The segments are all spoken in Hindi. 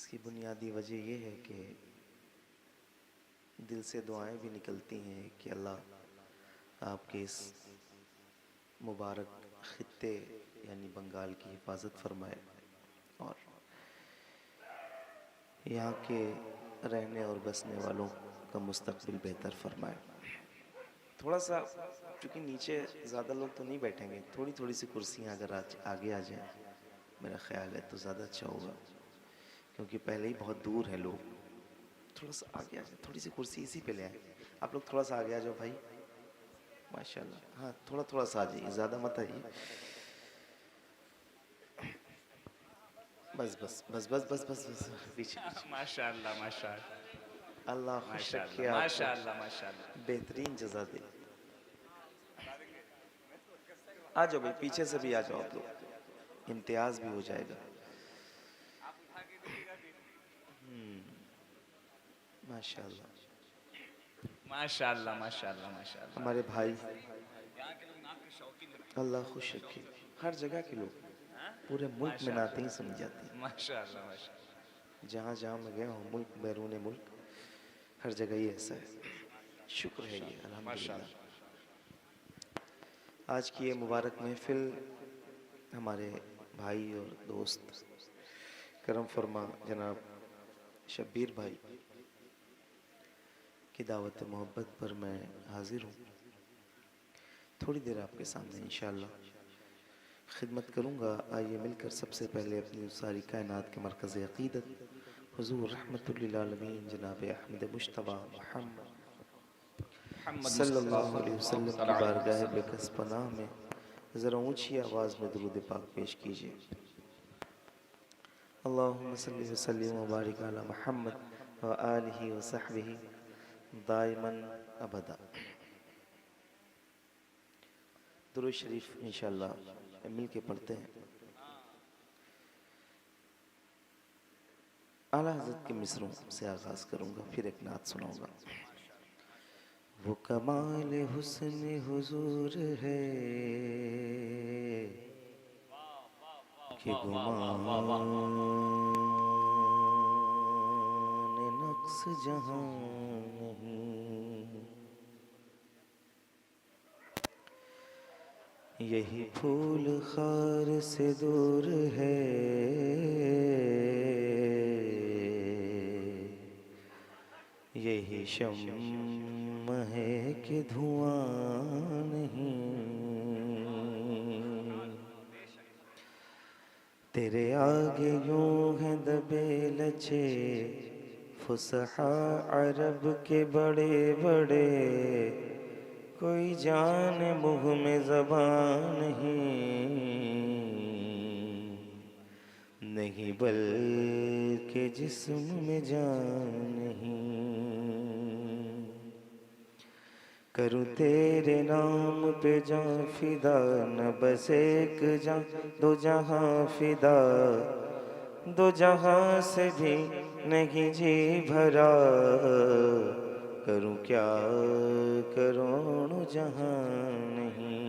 इसकी बुनियादी वजह यह है कि दिल से दुआएं भी निकलती हैं कि अल्लाह आपके इस मुबारक खित्ते यानी बंगाल की हिफाजत फरमाए और यहाँ के रहने और बसने वालों का मुस्तकबिल बेहतर फरमाए। थोड़ा सा क्योंकि नीचे ज़्यादा लोग तो नहीं बैठेंगे, थोड़ी थोड़ी सी कुर्सियाँ अगर आज आगे आ जाएं मेरा ख्याल है तो ज़्यादा अच्छा होगा, क्योंकि पहले ही बहुत दूर है लोग। थोड़ा सा आगे आ जाए, थोड़ी सी कुर्सी इसी पे ले आए। आप लोग थोड़ा सा आगे आ जाओ भाई, माशाल्लाह। हाँ, थोड़ा थोड़ा सा आ जाइए, ज़्यादा मत आइए। बस बस बस बस बस बस बस पीछे पीछे। माशाल्लाह माशाल्लाह अल्लाह खुश रखे माशाल्लाह आपको, माशाल्लाह माशाल्लाह। बेहतरीन जज़ा दे। आ जाओ भाई, पीछे से भी आ जाओ आप लोग, इम्तियाज भी हो जाएगा। माशाल्लाह। माशाल्लाह माशाल्लाह माशाल्लाह। हमारे भाई, यहाँ के लोग नाक के शौकीन हैं। अल्लाह खुश रखे। हर जगह के लोग, पूरे मुल्क में नाते ही सुनी जाती माशाल्लाह माशाल्लाह माशाल्लाह। हैं। जहाँ जहाँ मैं गया हूँ, मुल्क बैरून मुल्क, हर जगह ही ऐसा है। शुक्र है ये, अल्हम्दुलिल्लाह। माशाल्लाह आज की ये मुबारक महफिल हमारे भाई और दोस्त करम फरमा जनाब शब्बीर भाई की दावत मोहब्बत पर मैं हाजिर हूँ। थोड़ी देर आपके सामने इंशाअल्लाह खिदमत करूँगा। आइए मिलकर सबसे पहले अपनी सारी कायनात के मरकज़ अक़ीदत हुज़ूर रहमतुल लिल आलमीन जनाब अहमद मुश्तबा मुहम्मद मोहम्मद मुस्तफ़ा सल्लल्लाहु अलैहि वसल्लम की सल्लल्लाहु अलैहि बारगाह वसल्लम। बेकस पनाह में ज़रा ऊँची आवाज़ में दुरूद पाक पेश कीजिए। अल्लाहुम्मा सल्लि व सल्लिम व बारिक अला मुहम्मद व आलिहि व सहबिहि दाइमन अबदा। दुरूद शरीफ इंशाअल्लाह मिल के पढ़ते हैं। आला हज़रत के मिसरों से आगाज़ करूँगा, फिर एक नात सुनाऊँगा। वो कमाल हुस्न हुजूर है कि गुमान नक्स जहां नहीं। यही फूल खार से दूर है, यही शम्म है कि धुआं नहीं। तेरे आगे यूं हैं दबे लचे फुसहा अरब के बड़े बड़े, कोई जान मुँह में ज़बान नहीं बल्कि जिस्म में जान नहीं। करूँ तेरे नाम पे जान फिदा, न बस एक जान दो जहां फिदा, दो जहां से भी नहीं जी भरा। करूँ क्या करोड़ों जहां नहीं।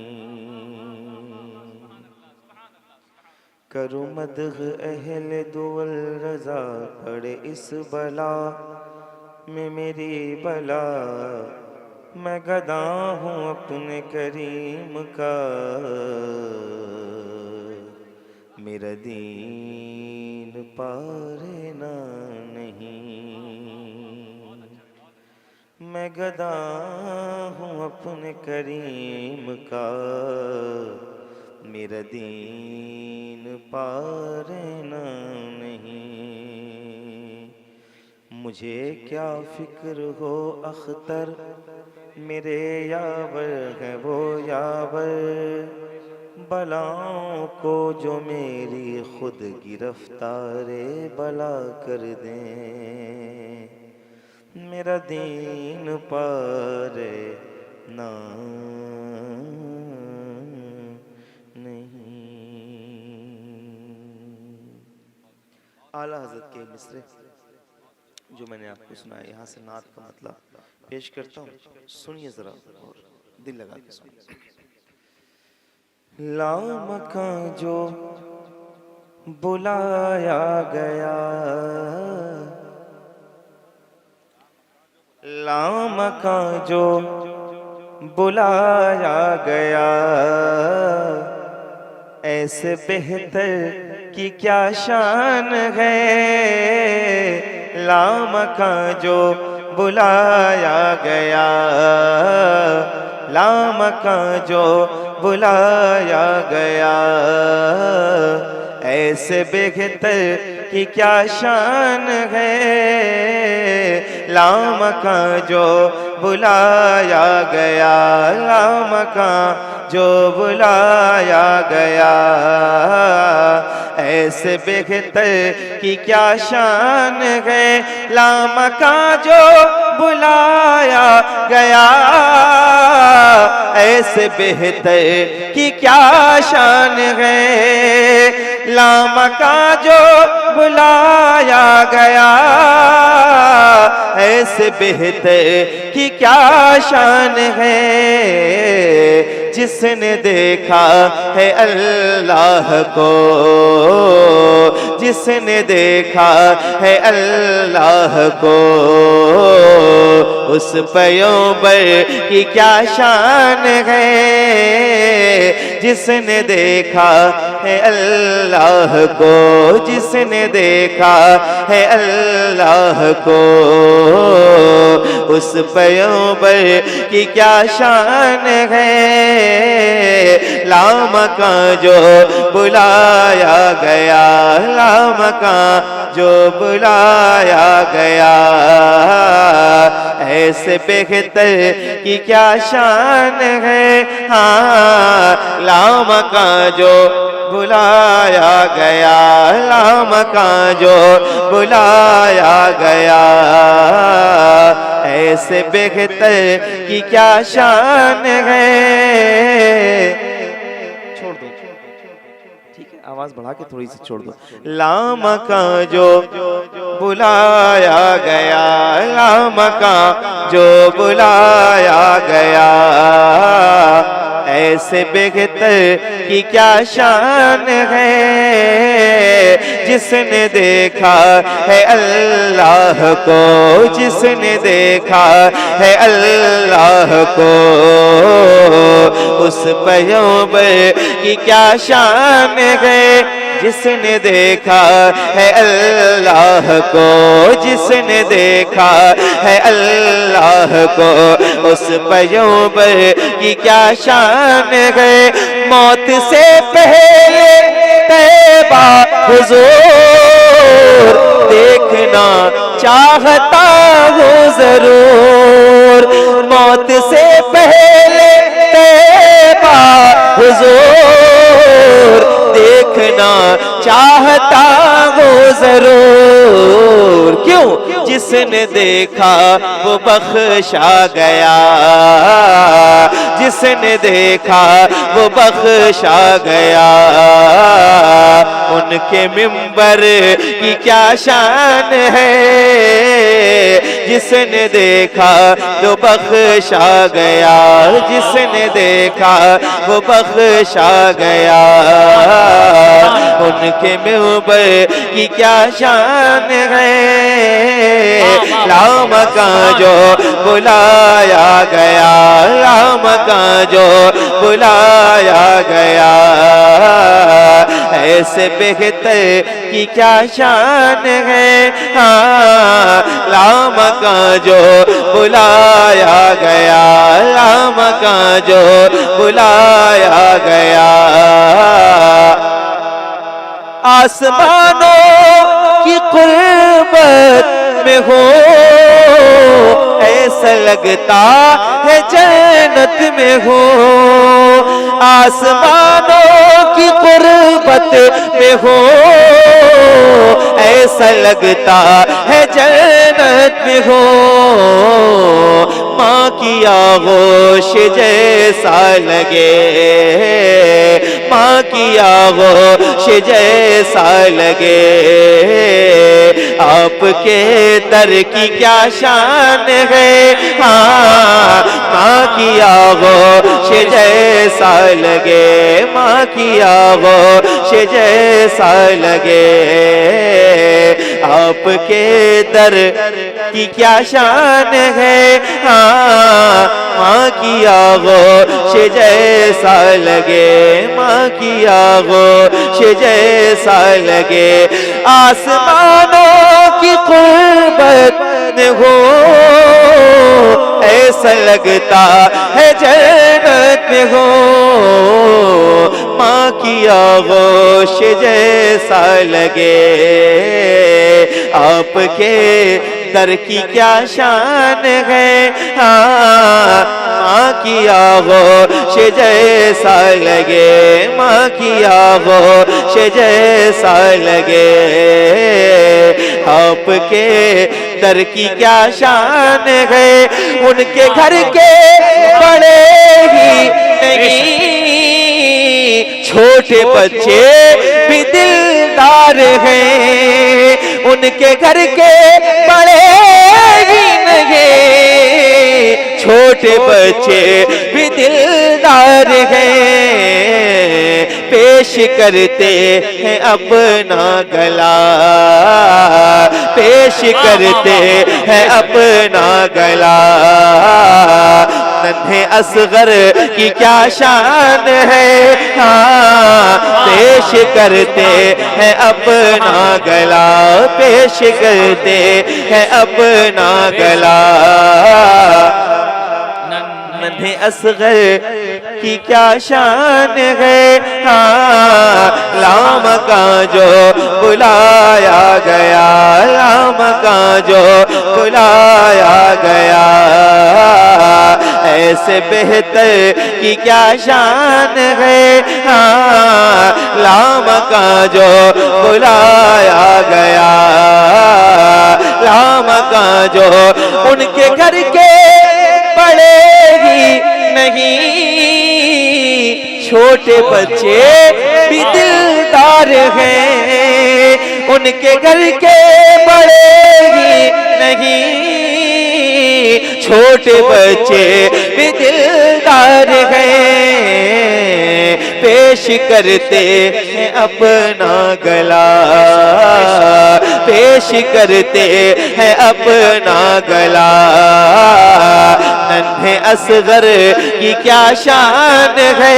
करूँ मदह अहले दुअल रज़ा, पड़े इस बला में मेरी बला। मैं गदा हूँ अपने करीम का, मेरा दीन पारे ना नहीं। मैं गदा हूँ अपने करीम का, मेरा दीन पारे ना नहीं। मुझे क्या फिक्र हो अख्तर, मेरे यावर है वो यावर। बलाओं को जो मेरी खुद गिरफ्तारे बला कर दें, मेरा दीन पारे ना नहीं। आला हज़रत के मिसरे जो मैंने आपको सुनाया, यहाँ से नात का मतलब पेश करता हूँ, सुनिए ज़रा और दिल लगा के सुनिए। लामकां जो बुलाया गया, लामका जो बुलाया गया, ऐसे बेहतर की क्या शान है, लामका जो बुलाया गया, लामका जो बुलाया गया, ऐसे बेहतर की क्या शान है, लामका जो बुलाया गया, लामका जो बुलाया गया, ऐसे बेहतर की क्या शान है, लामका जो बुलाया गया, ऐसे बेहतर की क्या शान है, लामका जो बुलाया गया, ऐसे बेहतर की क्या शान है, जिसने देखा है अल्लाह को, जिसने देखा है अल्लाह को, उस पैगंबर की क्या शान है, जिसने देखा है अल्लाह को, जिसने देखा है अल्लाह को, उस पैगंबर की क्या शान है, लामका जो बुलाया गया, लामका जो बुलाया गया, ऐसे बेहतर की क्या शान है, हाँ लामका जो बुलाया गया, लामका जो बुलाया गया, ऐसे बेहतर की क्या शान है। छोड़ दो, ठीक है, आवाज बढ़ा के थोड़ी सी छोड़ दो। लामका जो बुलाया गया, लामका जो बुलाया गया, ऐसे बेहतर की क्या शान है, जिसने देखा है अल्लाह को, जिसने देखा है अल्लाह को, उस पैगंबर की क्या शान है, जिसने देखा है अल्लाह को, जिसने देखा है अल्लाह को, उस पैगंबर की क्या शान है, मौत से पहले तैबा हुजूर देखना चाहता हूँ जरूर, मौत से पहले तैबा हुजूर देखना चाहता हूँ जरूर, क्यों, जिसने देखा वो बख्शा गया, जिसने देखा वो बख्शा गया, उनके मिंबर की क्या शान है, जिसने देखा वो बख्शा गया, जिसने देखा वो बख्शा गया, उनके मिंबर की क्या शान है, लामका जो बुलाया गया, लामका जो बुलाया गया, ऐसे बेहतर की क्या शान है, हाँ लामका जो बुलाया गया, लामका जो बुलाया गया, आसमानों की कुर्बत में हो, ऐसा लगता है जन्नत में हो, आसमानों की कुर्बत में हो, ऐसा लगता है जन्नत में हो, माँ की आगोश जैसा लगे, माँ की आगोश जैसा लगे, आपके दर की क्या शान है, हाँ माँ की आगोश जैसा लगे, माँ की आगोश से जैसा लगे। आपके दर की क्या शान है, हाँ माँ की आगो से जैसा लगे, माँ की आगो से जैसा लगे। आसमानों की कुर्बत में हो ऐसा लगता है जन्नत में हो। माँ की आगोश जैसा लगे। आपके दर की क्या शान है, हाँ माँ की आगोश जैसा लगे, माँ की आगोश जैसा लगे। आपके दर की क्या शान है, उनके घर के बड़े ही नहीं छोटे बच्चे भी दिलदार हैं। उनके घर के बड़े ही नहीं छोटे बच्चे भी दिलदार हैं। पेश करते हैं अपना गला, पेश करते हैं अपना गला। नन्हे असगर की क्या शान है, हाँ पेश करते हैं अपना गला, पेश करते हैं अपना गला। नन्हे असगर की क्या शान है, हाँ लाम का जो बुलाया गया, लाम का जो बुलाया गया। ऐसे बेहतर की क्या शान है, हाँ लाम का जो बुलाया गया, लाम का जो उनके घर के बड़े ही नहीं छोटे बच्चे भी दिलदार हैं। उनके घर के बड़े ही नहीं छोटे बच्चे भी दिलदार हैं। पेश करते हैं अपना गला, पेश करते हैं अपना गला। नन्हे असगर की क्या शान है,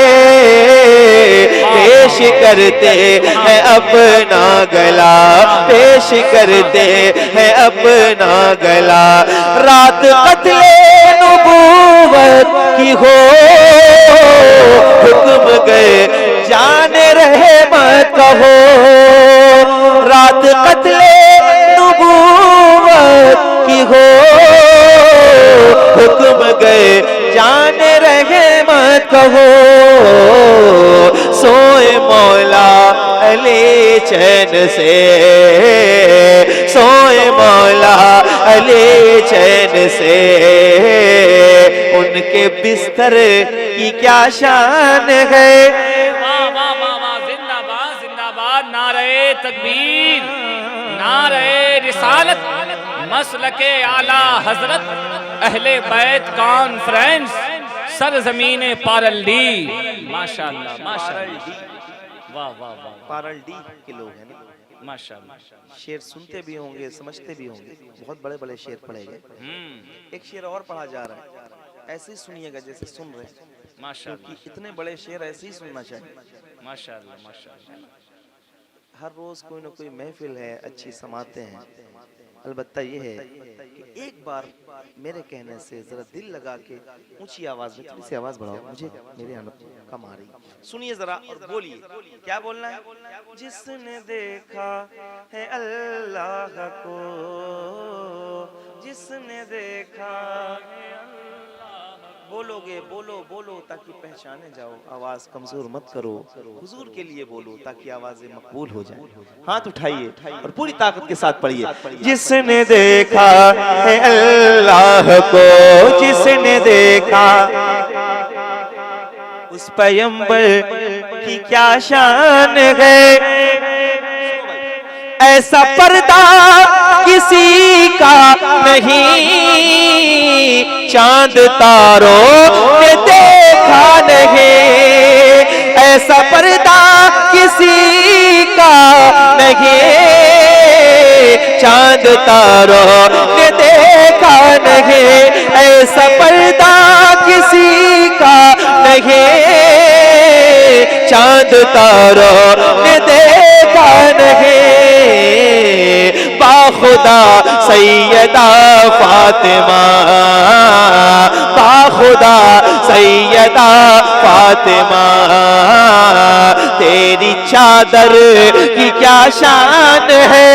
पेश करते हैं अपना गला, पेश करते हैं अपना गला। रात कत्ले नबूवत की हो, हुक्म गए जाने रहे मत कहो। रात कत्ले नबूवत की हो, हुक्म गए जाने रहे मत कहो। सोए मौला अली चैन से, सोए मौला अली चैन से। उनके बिस्तर की क्या शान है, वाह वाह वाह वाह, जिंदाबाद जिंदाबाद, नारे तकबीर, नारे रिसालत, मसलके आला हजरत, अहले बैत कॉन्फ्रेंस, सरजमीने पारल्डी। माशाअल्लाह माशाअल्लाह, वाह वाह वाह, पारल्डी के लोग हैं ना, माशाअल्लाह। शेर सुनते भी होंगे, समझते भी होंगे, बहुत बड़े बड़े शेर पढ़े गए। एक शेर और पढ़ा जा रहा है, ऐसे ही सुनिएगा जैसे सुन रहे हैं, माशाअल्लाह क्योंकि इतने बड़े शेर ऐसे ही सुनना चाहिए। माशाअल्लाह माशाअल्लाह। हर रोज कोई ना कोई महफिल है, अच्छी समाते हैं। अलबत्ता ये है कि एक बार मेरे कहने से जरा दिल लगा के ऊंची आवाज में थोड़ी सी आवाज बढ़ाओ, मुझे मेरे कम आ रही, सुनिए जरा और बोलिए क्या बोलना है। जिसने देखा है अल्लाह को, जिसने देखा है, बोलोगे बोलो बोलो ताकि पहचाने जाओ, आवाज कमजोर मत करो, हुजूर के लिए बोलो ताकि आवाजें मकबूल हो जाए। हाथ उठाइए और पूरी ताकत के साथ पढ़िए। जिसने देखा है अल्लाह को, जिसने देखा, उस पैगंबर की क्या शान है। ऐसा पर्दा किसी का नहीं, चांद तारों ने देखा नहीं। ऐसा पर्दा किसी का नहीं, चांद तारों ने देखा नहीं, ऐसा पर्दा किसी का नहीं, चांद तारों ने देखा नहीं। बाखुदा सैयदा फातिमा, बाखुदा सैयदा फातिमा, तेरी चादर की क्या शान है,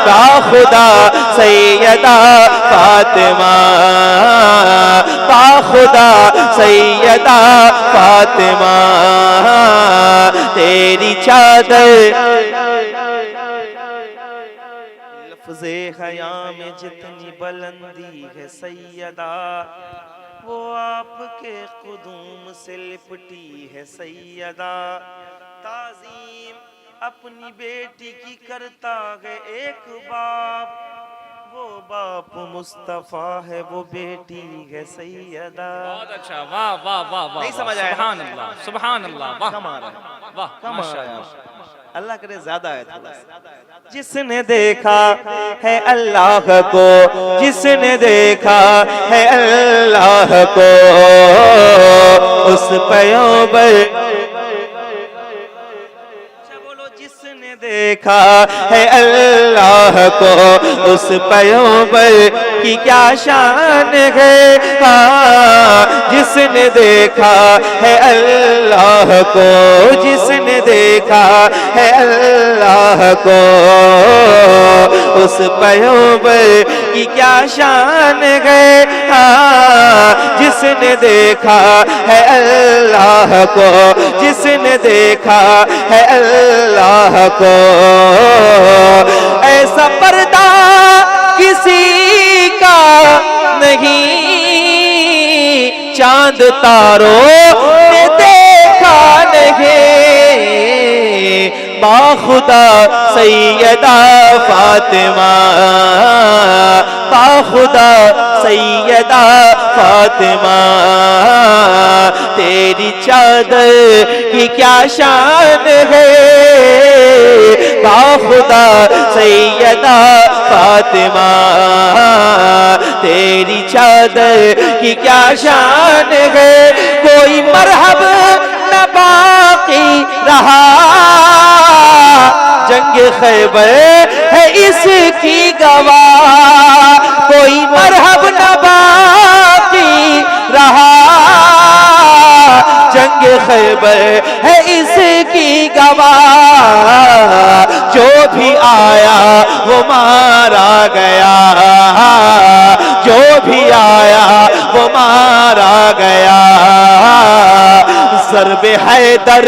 बाखुदा सैयदा फातिमा, बाखुदा सैयदा फातिमा, तेरी चादर। लफ्ज़े हया में जितनी बुलंदी है सैयदा, वो आपके कुदूम से लिपटी है सैयदा। ताज़ीम अपनी बेटी की करता है एक बाप, वो बाप मुस्तफा है, वो बेटी है सैयदा। बहुत अच्छा, वाह वाह वाह वाह, नहीं समझ आया? सुभान अल्लाह, सुभान अल्लाह, वाह कम आ रहा है, वाह, कम आ माशा रहा है। अल्लाह। अल्लाह करे ज्यादा है थोड़ा सा। जिसने देखा है अल्लाह को, जिसने देखा है अल्लाह को, उस पैगंबर, जिसने देखा है अल्लाह को, उस पैगंबर की क्या शान है, जिसने देखा है अल्लाह को, जिसने देखा है अल्लाह को, उस पैगंबर की क्या शान है, जिसने देखा है अल्लाह को, जिसने देखा है अल्लाह को, ऐसा पर्दा किसी का नहीं, चांद तारों ने देखा नहीं। बाखुदा सैयदा फातिमा, बाखुदा सैयदा फातिमा, तेरी चादर की क्या शान है, बाखुदा सैयदा फातिमा, तेरी चादर की क्या शान है। कोई मरहब न बाकी रहा, जंग खैबर है इसकी गवाह, कोई मरहब न बाकी रहा, जंग खैबर है इसकी गवाह, जो भी आया वो मारा गया, जो भी आया वो मारा गया। ज़र्बे हैदर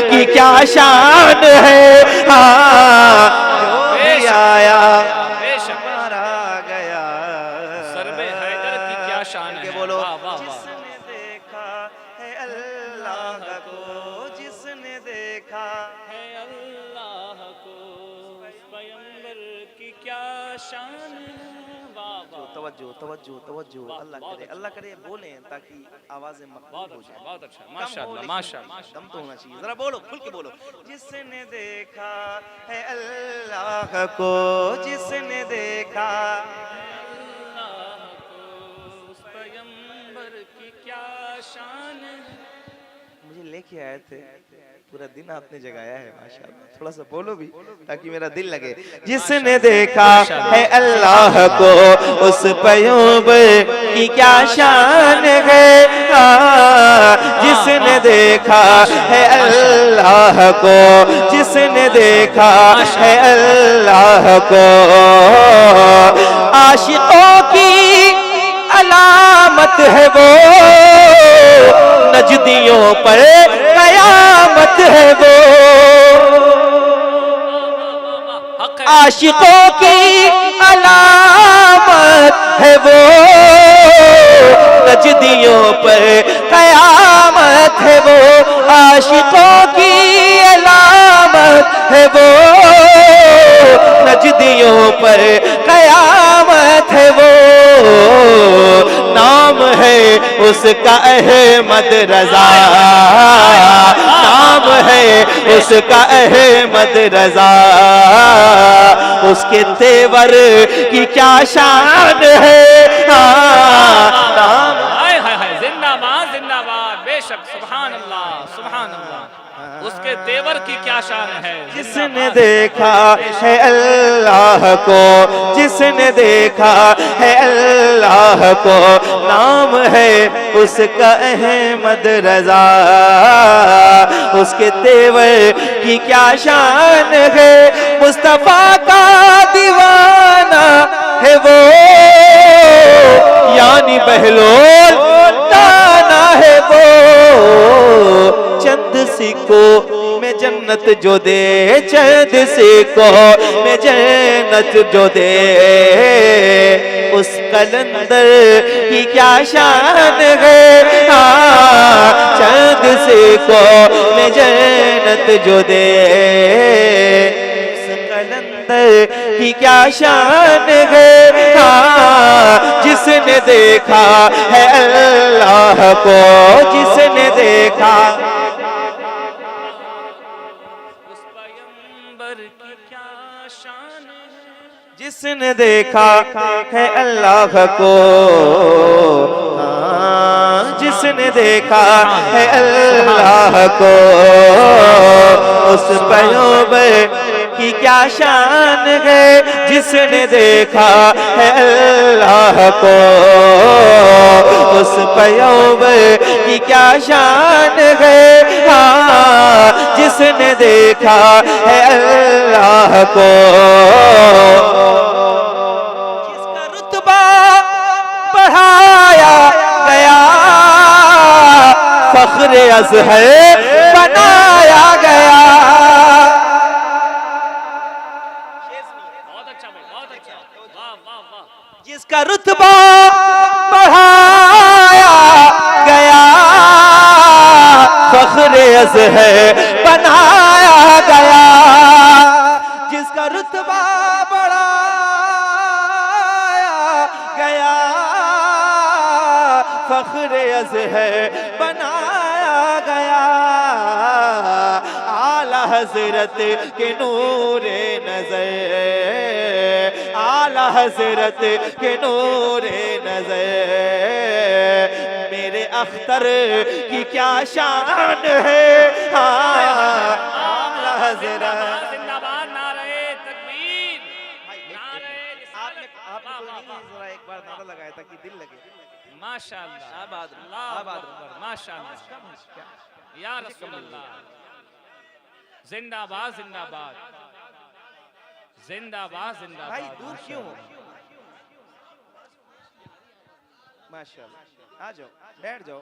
की क्या शान है, जो भी आया मारा गया। ज़र्बे हैदर की क्या शान है, बोलो, वाह वाह वाह। जिसने देखा है अल्लाह को, जिसने देखा है अल्लाह को, उस पैगंबर की क्या शान है, वाह वाह। तवज्जो तवज्जो तवज्जो। अल्लाह करे बोलें ताकि आवाजें मकबूल बहुत हो अच्छा, जाए। बहुत अच्छा, कम माशाअल्लाह, हो, लेकिन माशाअल्लाह। दम तो होना चाहिए। जरा बोलो, खुल के बोलो। जिसने देखा है अल्लाह को, जिसने देखा अल्लाह को, उस पैगंबर की क्या शान है। मुझे लेके आए थे, पूरा दिन आपने जगाया है माशाअल्लाह। थोड़ा सा बोलो भी ताकि मेरा दिल लगे। जिसने देखा है अल्लाह को, उस पैगंबर की क्या शान है, जिसने देखा है अल्लाह को, जिसने देखा है अल्लाह को, आशिकों की अलामत है वो, नजदियों पर कयामत है वो, आशिकों की अलामत है वो, नजदियों पर कयामत है वो, आशिकों की अलामत है वो, नजदियों पर कयामत है वो। नाम है उसका अहमद रजा, नाम है उसका अहमद रजा, उसके तेवर की क्या शान है। नाम हाय हाय हाय, जिंदाबाद जिंदाबाद, बेशक, सुभान अल्लाह सुभान अल्लाह, उसके तेवर की क्या शान है। जिसने देखा है अल्लाह को, जिसने देखा है अल्लाह को, नाम है उसका अहमद रजा, उसके तेवर की क्या शान है। मुस्तफा का दीवाना है वो, यानी बहलोल ताना है वो। चंद सिक्कों में जन्नत जो दे, चंद सिक्कों में जन्नत जो दे, उस कलंदर की क्या शान है। चंद सिक्कों में जन्नत जो दे, उस कलंदर की क्या शान है। जिसने देखा है अल्लाह को, जिसने देखा उस पैगंबर की क्या शान है। जिसने देखा है अल्लाह को, जिसने देखा है अल्लाह को, उस पैगंबर की क्या शान है। जिसने देखा है अल्लाह को, उस पैगंबर की क्या शान है। जिसने देखा है अल्लाह को, जिसका रुतबा बढ़ाया गया, फख्र अज़हर बनाया गया। बहुत अच्छा भाई, बहुत अच्छा, वाह वाह वाह। जिसका रुतबा बढ़ाया गया, फख्र अज़हर बनाया गया। जिसका रुतबा बढ़ाया गया, फख्र अज़हर बनाया गया। आला हज़रत के नूरे नज़र, आला हज़रत के नूरे नज़र, मेरे अख्तर की क्या शान है। आला हज़रत। जिंदाबाद, नारे तकबीर, नारे आपने वाह, वाह, वाह। जरा एक बार नारा लगाया था कि दिल लगे। माशाअल्लाह, अल्लाह अकबर, माशाअल्लाह, या रसूल अल्लाह। जिंदाबाद जिंदाबाद जिंदाबाद जिंदाबाद। भाई दूर क्यों हो? माशाल्लाह, आ जाओ, बैठ जाओ।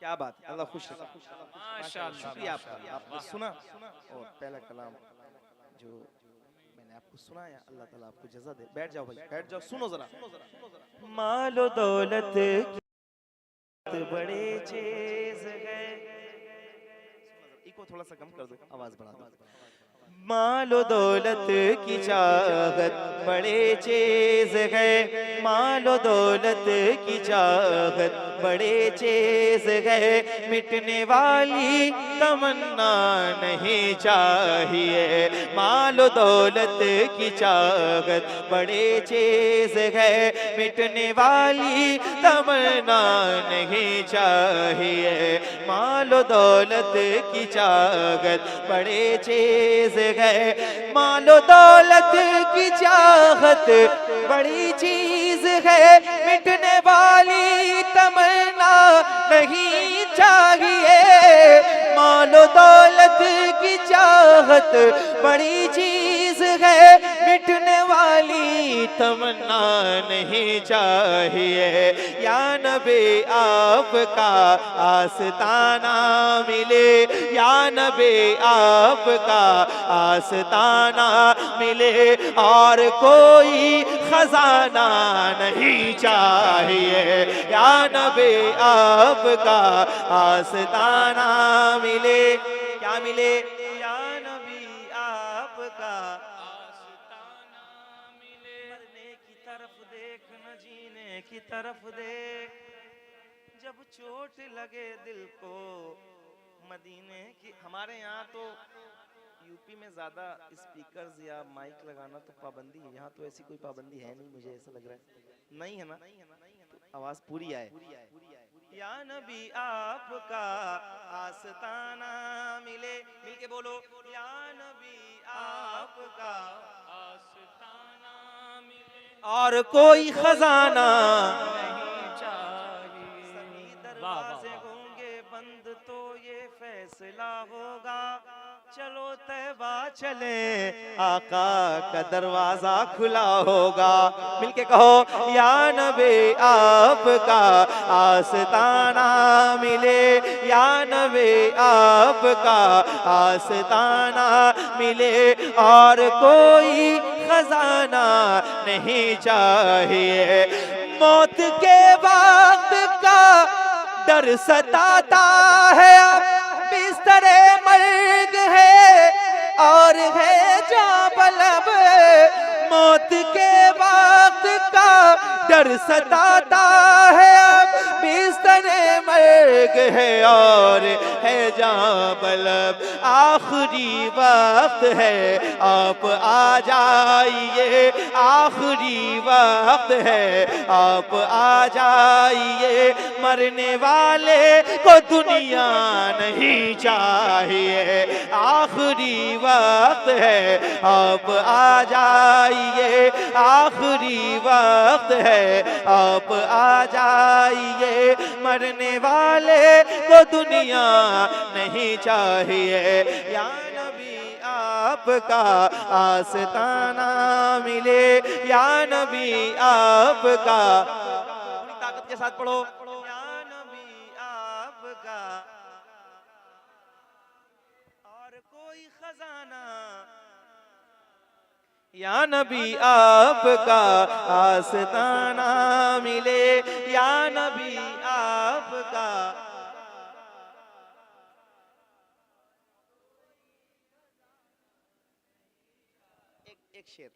क्या बात है, अल्लाह खुश रखे। माशाअल्लाह, शुक्रिया आपका, आपने सुना और पहला कलाम जो मैंने आपको सुनाया, अल्लाह ताला आपको जज़ा दे। बैठ जाओ भाई, बैठ जाओ, सुनो जरा। मालो दौलत बड़े चीज है, इको थोड़ा सा कम कर दो, आवाज बढ़ा दो। मालो दौलत की चाहत बड़े चीज है, मालो दौलत की चाहत बड़े चीज है, मिटने वाली तमन्ना नहीं चाहिए। मालो दौलत की चाहत बड़े चीज है, मिटने वाली तमन्ना नहीं चाहिए। मालो दौलत की चाहत बड़े चीज है, मालो दौलत की चाहत बड़ी चीज है, मिटने वाली तमन्ना नहीं चाहिए। मालो दौलत की चाहत बड़ी चीज है, मिटने वाली तमन्ना नहीं चाहिए। या नबी आपका आस्ताना मिले, या नबी आपका आस्ताना मिले, और कोई खजाना नहीं चाहिए। या नबी आपका आस्ताना मिले, क्या मिले? या नबी आपका आस्ताना मिले। मरने की तरफ देख न जीने की तरफ देख, जब चोट लगे दिल को मदीने की। हमारे यहाँ तो यूपी में ज्यादा स्पीकर्स या माइक लगाना तो पाबंदी है, यहाँ तो ऐसी कोई पाबंदी है नहीं, मुझे ऐसा लग रहा है। नहीं है ना? तो आवाज पूरी आए। या नबी आपका आस्ताना मिले, मिलके बोलो या नबी आपका आस्ताना मिले और कोई खजाना नहीं चाहिए। सभी वाह, वाह, दरवाजे वाह। होंगे बंद तो ये फैसला होगा, चलो तैबा चले आका का दरवाजा खुला होगा। मिलके कहो या नबी आपका आस्ताना मिले, या नबी आपका आस्ताना मिले और कोई खजाना नहीं चाहिए। मौत के वक्त का डर सताता है, अब बिस्तरे मर्ग है और है जाबलब। मौत के वक्त का डर सताता है, अब बिस्तरे मर्ग है और है जाबलब। आखिरी वक्त है आप आ जाइए, आखिरी वक्त है आप आ जाइए। मरने वाले को दुनिया नहीं चाहिए, आखिरी वक्त है आप आ जाइए, आखिरी वक्त है आप आ जाइए। मरने वाले को दुनिया नहीं चाहिए। या नबी आपका आस्ताना मिले, या नबी आपका, पूरी ताकत के साथ पढ़ो या नबी आपका और कोई खजाना, या नबी आपका आस्ताना मिले, या नबी आपका। एक शेर।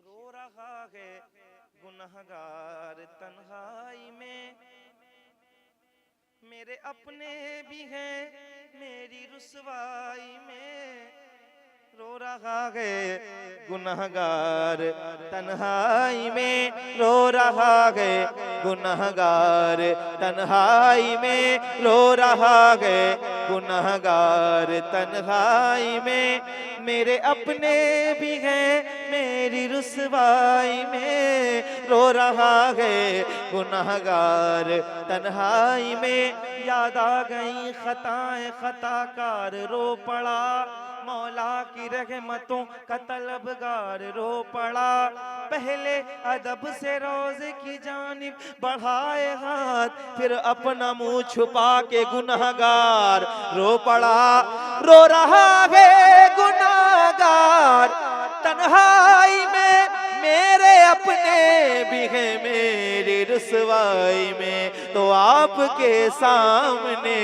रो रहा है गुनहगार तन्हाई में, मेरे अपने भी हैं मेरी रुसवाई में। रो रहा है गुनहगार तन्हाई में, रो रहा है गुनहगार तन्हाई में, रो रहा है गुनहगार तन्हाई में। मेरे अपने भी हैं मेरी रुसवाई में। रो रहा है गुनहगार तन्हाई में। याद आ गई खताएं खताकार रो पड़ा, मौला की रहमतों का तलबगार रो पड़ा। पहले अदब से रोज़े की जानिब बढ़ाए हाथ, फिर अपना मुंह छुपा के गुनहगार रो पड़ा। रो रहा है गुनहगार तन्हाई में, मेरे अपने भी हैं मेरी रुसवाई में। तो आपके सामने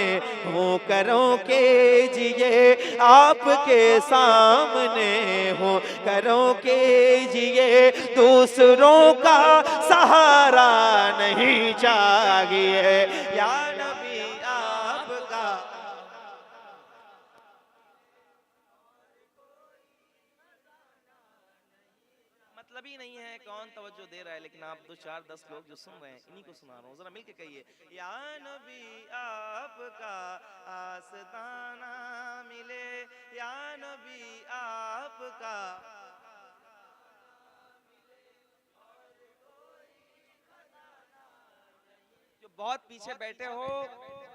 हो करो के जिए, आपके सामने हो करो के जिए। दूसरों का सहारा नहीं चाहिए। या नबी आपका, मतलब ही नहीं है कौन तवज्जो दे रहा है, लेकिन आप 2 4 10 लोग जो सुन रहे हैं इन्हीं को सुना रहा हूँ, जरा मिलके कहिए या नबी आपका आस्ताना मिले, या नबी आपका। जो बहुत पीछे बैठे हो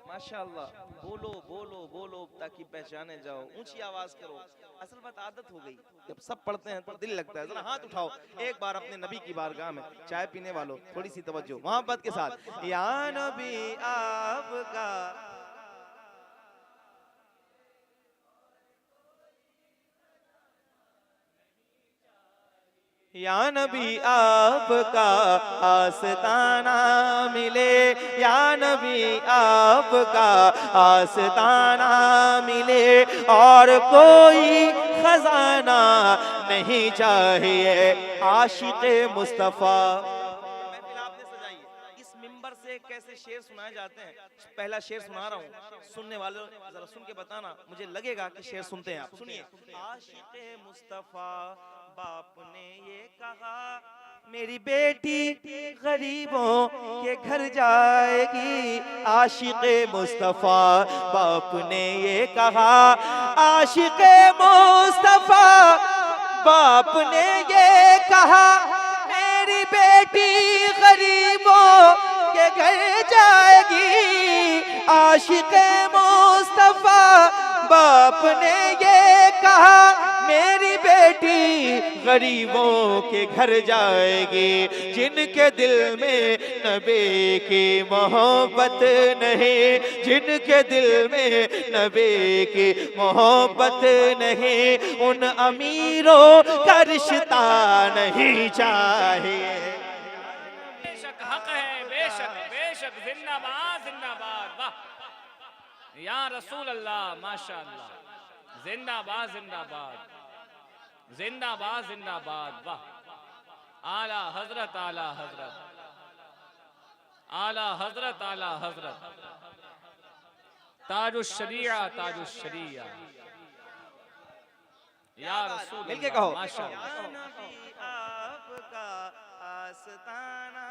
माशाल्लाह, बोलो बोलो बोलो ताकि पहचाने जाओ, ऊंची आवाज करो। असल बात आदत हो गई, जब सब पढ़ते हैं तो दिल लगता है। जरा हाथ उठाओ एक बार अपने नबी की बारगाह में, चाय पीने वालों थोड़ी सी तवज्जो मोहब्बत के साथ। या नबी आपका, या नबी आपका आस्ताना मिले, या नबी आपका आस्ताना मिले और कोई खजाना नहीं चाहिए। आशिक़े मुस्तफ़ा, महफ़िल आपने सजाई है, इस मिंबर से कैसे शेर सुनाए जाते हैं। पहला शेर सुना रहा हूँ, सुनने वालों जरा सुन के बताना, मुझे लगेगा कि शेर सुनते हैं आप। सुनिए। आशिक़े मुस्तफा बाप ने ये कहा, मेरी बेटी गरीबों के घर जाएगी। आशिक़े मुस्तफा बाप ने ये कहा, आशिक़े मुस्तफा बाप ने ये कहा, मेरी बेटी गरीबों के घर जाएगी। आशिक़े मुस्तफा बाप ने ये कहा, मेरी बेटी गरीबों के घर जाएगी। जिनके दिल में नबी की मोहब्बत नहीं, जिनके दिल में नबी की मोहब्बत नहीं, उन अमीरों का रिश्ता नहीं चाहिए। बेशक हक है, बेशक बेशक, जिंदाबाद जिंदाबाद, वाह या रसूल अल्लाह, माशाअल्लाह, जिंदाबाद जिंदाबाद, जिंदाबाद जिंदाबाद, वाह। आला हजरत, आला हजरत, आला हजरत, आला हजरत, ताजुश शरीया, ताजुश शरीया, या रसूल मिलके अल्लाह, कहो। माशाअल्लाह। या नबी आपका आस्ताना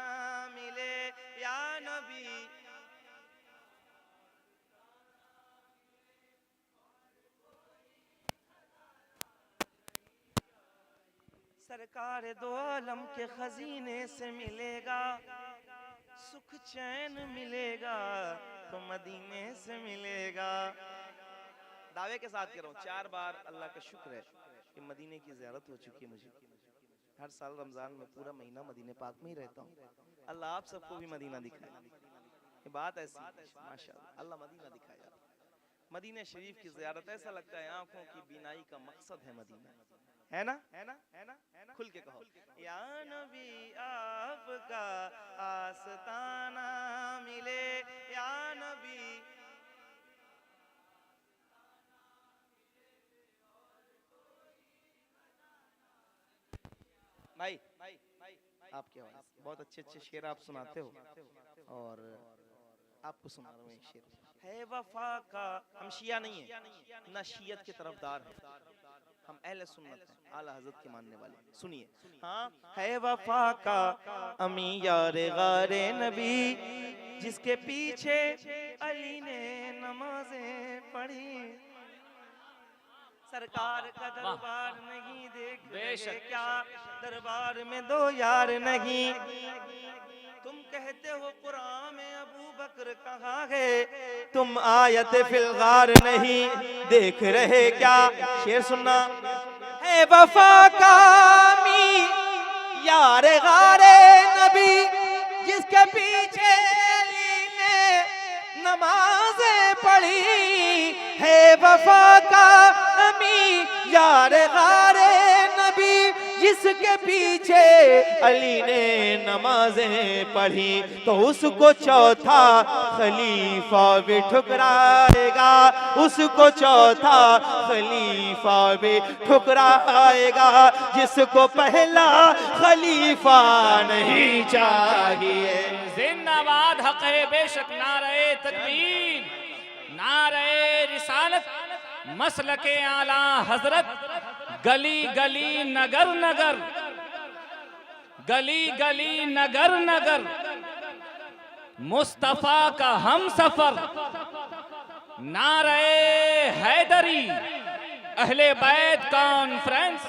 मिले, या नबी सरकार दो आलम के खजीने से मिलेगा, सुख चैन मिलेगा तो मदीने से मिलेगा। दावे के साथ कह रहा हूँ, 4 बार अल्लाह का शुक्र है कि मदीने की ज़ियारत हो चुकी है मुझे। हर साल रमज़ान में पूरा महीना मदीने पाक में ही रहता हूँ। अल्लाह आप सबको भी मदीना दिखाए। ये बात ऐसी माशाअल्लाह, अल्लाह मदीना दिखाए। मदीने शरीफ की ज़ियारत ऐसा लगता है आंखों की बीनाई का मकसद है मदीना, है ना, है ना, है ना, है ना। खुल के कहो, या नबी आपका आस्ताना मिले, या नबी भाई आपकी आवाज बहुत अच्छे अच्छे शेर आप सुनाते हो, और आपको सुना रहा हूँ एक शेर है वफा का। हम शिया नहीं है, ना शियत के तरफदार हैं, हम अहले सुन्नत हैं, आला हज़रत के मानने वाले। सुनिए। हाँ, है वफा का अमी यार गारे नबी, जिसके पीछे अली ने नमाजें पढ़ी। सरकार का दरबार नहीं देख रहे क्या, दरबार में 2 यार नहीं। तुम कहते हो कुरान में अबू बकर कहाँ है, तुम आयत फिल गार नहीं देख रहे क्या। शेर सुनना। है वफा कामी यार गारे नबी, जिसके पीछे अली ने नमाजें पढ़ी। है वफा का अमी यार गारे नबी, जिसके पीछे अली ने नमाजें पढ़ी। तो उसको चौथा खलीफा भी ठुकराएगा, उसको चौथा खलीफा भी ठुकराएगा, जिसको पहला खलीफा नहीं चाहिए। जिंदाबाद हक है, बेशक, नारे तकबीर, नारे रिसालत, मसलके आला हजरत, गली गली नगर नगर, गली गली नगर नगर, मुस्तफा का हम सफर, नारे हैदरी, अहले बैत कॉन्फ्रेंस।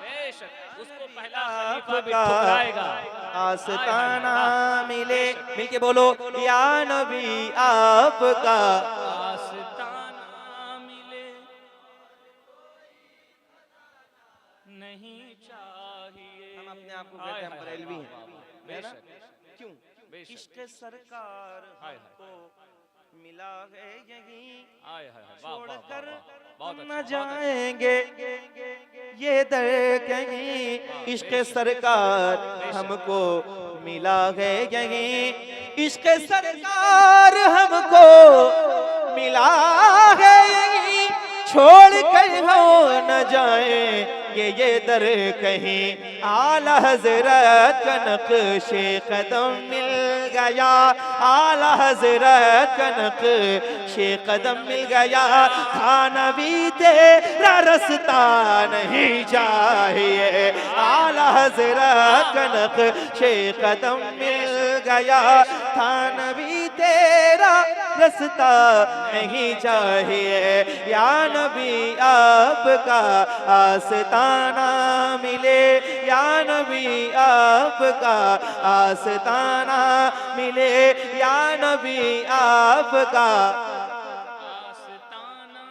बेशक उसको पहला खलीफा भी ठुकराएगा। आस्ताना मिले, मिलके बोलो, या नबी आपका आस्ताना मिले नहीं चाहिए। हम अपने आप को कहते हैं हम बरेलवी हैं, है ना? क्यों? बेशक। इश्क़ सरकार हाय, को मिला है यहीं, हाय हाय हाय, वाह वाह वाह, छोड़कर बहुत हम अच्छा, न बहुत अच्छा। जाएंगे ये दर कहीं। इश्क़ सरकार हमको मिला है यहीं, इश्क़ सरकार हमको मिला है यहीं, छोड़ कर हो न जाएंगे ये दर कहीं। आला हज़रत का नक्शे कदम मिल गया, आला हजरत का नक्शे कदम मिल गया, था नबी तेरा रास्ता नहीं चाहिए, आला हजरत का नक्शे कदम मिल गया, था नबी तेरा रास्ता नहीं चाहिए, या नबी आपका आस्ताना मिले, या नबी आपका आस्ताना मिले, या नबी आपका आस्ताना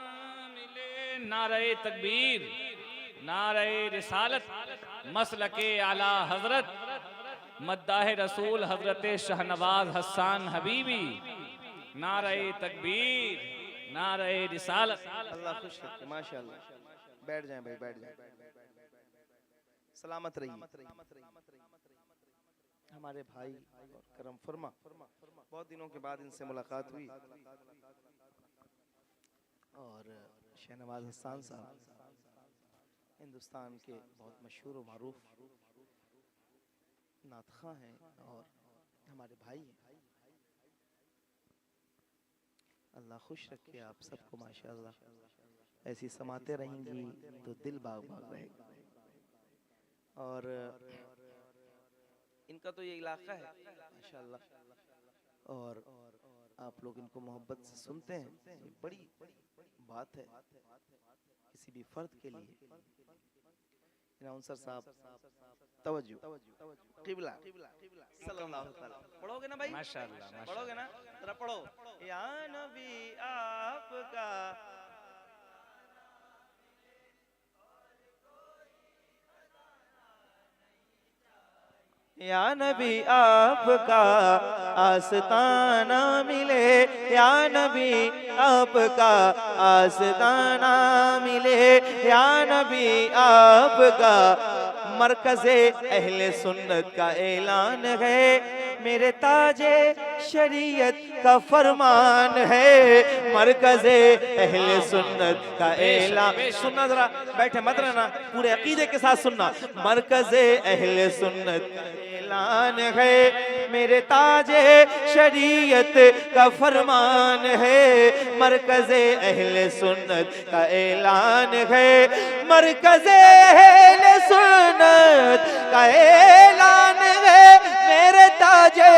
मिले। नारे तकबीर, नारे रिसालत, मसलके आला हजरत, मद्दाह रसूल हजरत शाहनवाज हसन हबीबी। नारे तकबीर, नारे रिसालत। अल्लाह खुश रखे, माशाअल्लाह। बैठ जाएं भाई, बैठ जाएं, सलामत रहिए। हमारे भाई और करम फरमा, बहुत दिनों के बाद इनसे मुलाकात हुई और शाहनवाज हसन साहब हिंदुस्तान के बहुत मशहूर और मारूफ नातखा हैं और हमारे भाई हैं। अल्लाह खुश रखे आप सबको माशाअल्लाह, ऐसी समाते रहेंगी तो दिल बाग बाग रहेगा। और इनका तो ये इलाका है माशाअल्लाह, और आप लोग इनको मोहब्बत से सुनते हैं, ये बड़ी बात है किसी भी फर्द के लिए। अनाउंसर साहब तवज्जो, किबला सल्लल्लाहु अलैहि वसल्लम पढ़ोगे ना भाई? माशाअल्लाह, पढ़ोगे ना? जरा पढ़ो। या नबी आपका, या नबी आपका आस्ताना मिले, या नबी आपका आस्ताना मिले, या नबी आपका मरकज़े अहले सुन्नत का ऐलान है, मेरे ताजे शरीयत का फरमान है, मरकज़े अहले सुन्नत का ऐलान। सुनना जरा, बैठे मत रहना, पूरे अकीदे के साथ सुनना। मरकज़े अहले सुन्नत का ऐलान है, मेरे ताजे शरीयत का फरमान है, मरकज़े अहले सुन्नत का ऐलान है, मरकज़े अहले सुन्नत का ऐलान है, मेरे ताजे